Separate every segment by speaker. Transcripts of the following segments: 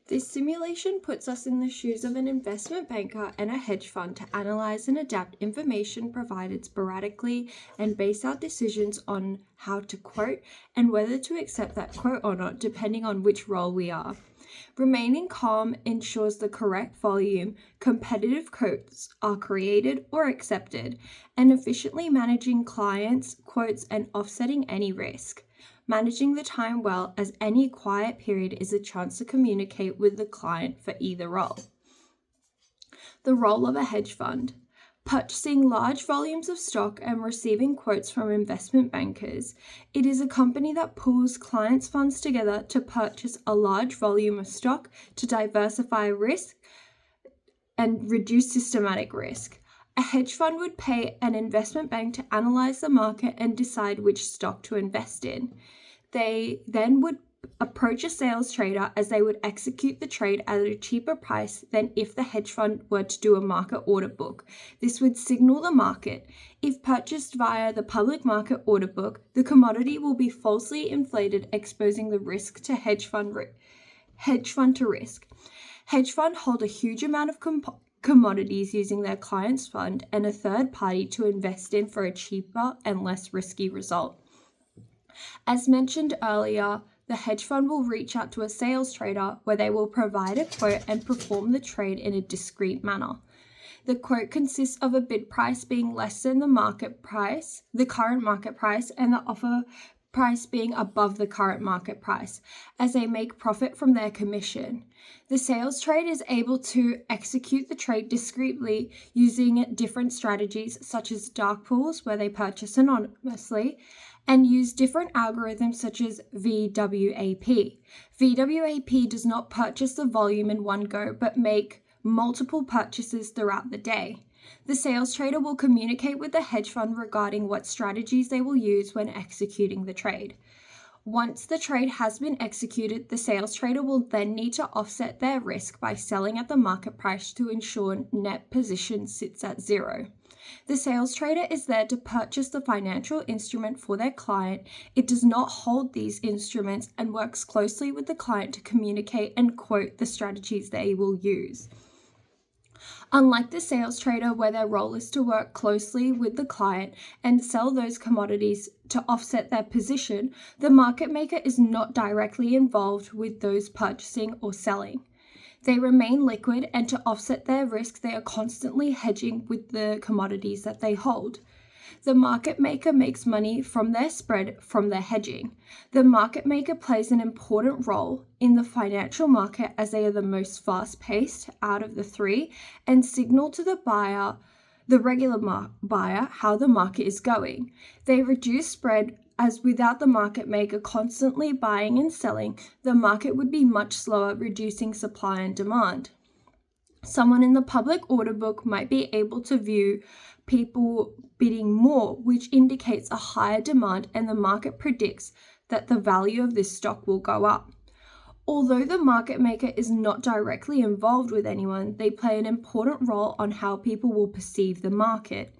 Speaker 1: This simulation puts us in the shoes of an investment banker and a hedge fund to analyze and adapt information provided sporadically and base our decisions on how to quote and whether to accept that quote or not, depending on which role we are. Remaining calm ensures the correct volume, competitive quotes are created or accepted, and efficiently managing clients, quotes, and offsetting any risk. Managing the time well, as any quiet period is a chance to communicate with the client for either role. The role of a hedge fund. Purchasing large volumes of stock and receiving quotes from investment bankers. It is a company that pools clients' funds together to purchase a large volume of stock to diversify risk and reduce systematic risk. A hedge fund would pay an investment bank to analyze the market and decide which stock to invest in. They then would approach a sales trader as they would execute the trade at a cheaper price than if the hedge fund were to do a market order book. This would signal the market. If purchased via the public market order book, the commodity will be falsely inflated, exposing the risk to hedge fund to risk. Hedge fund hold a huge amount of commodities using their client's fund and a third party to invest in for a cheaper and less risky result. As mentioned earlier, the hedge fund will reach out to a sales trader where they will provide a quote and perform the trade in a discreet manner. The quote consists of a bid price being less than the current market price, and the offer price being above the current market price, as they make profit from their commission. The sales trade is able to execute the trade discreetly using different strategies such as dark pools, where they purchase anonymously, and use different algorithms such as VWAP. VWAP does not purchase the volume in one go, but make multiple purchases throughout the day. The sales trader will communicate with the hedge fund regarding what strategies they will use when executing the trade. Once the trade has been executed, the sales trader will then need to offset their risk by selling at the market price to ensure net position sits at zero. The sales trader is there to purchase the financial instrument for their client. It does not hold these instruments and works closely with the client to communicate and quote the strategies they will use. Unlike the sales trader, where their role is to work closely with the client and sell those commodities to offset their position, the market maker is not directly involved with those purchasing or selling. They remain liquid, and to offset their risk, they are constantly hedging with the commodities that they hold. The market maker makes money from their spread from their hedging. The market maker plays an important role in the financial market as they are the most fast-paced out of the three and signal to the buyer, the regular buyer, how the market is going. They reduce spread, as without the market maker constantly buying and selling, the market would be much slower, reducing supply and demand. Someone in the public order book might be able to view people bidding more, which indicates a higher demand, and the market predicts that the value of this stock will go up. Although the market maker is not directly involved with anyone, they play an important role on how people will perceive the market.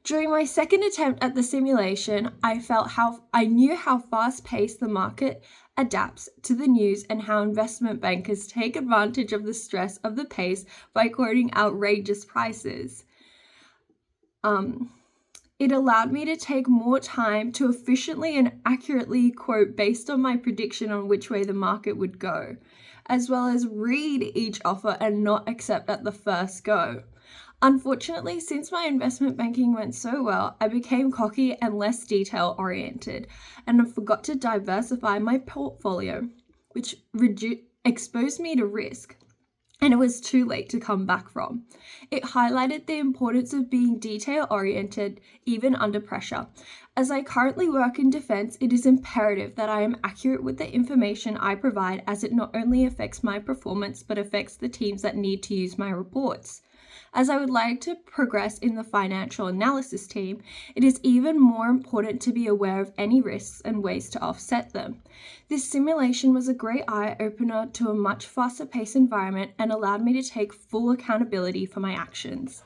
Speaker 1: During my second attempt at the simulation, I knew how fast-paced the market adapts to the news and how investment bankers take advantage of the stress of the pace by quoting outrageous prices. It allowed me to take more time to efficiently and accurately quote based on my prediction on which way the market would go, as well as read each offer and not accept at the first go. Unfortunately, since my investment banking went so well, I became cocky and less detail-oriented, and I forgot to diversify my portfolio, which exposed me to risk, and it was too late to come back from. It highlighted the importance of being detail-oriented, even under pressure. As I currently work in defense, it is imperative that I am accurate with the information I provide, as it not only affects my performance, but affects the teams that need to use my reports. As I would like to progress in the financial analysis team, it is even more important to be aware of any risks and ways to offset them. This simulation was a great eye-opener to a much faster-paced environment and allowed me to take full accountability for my actions.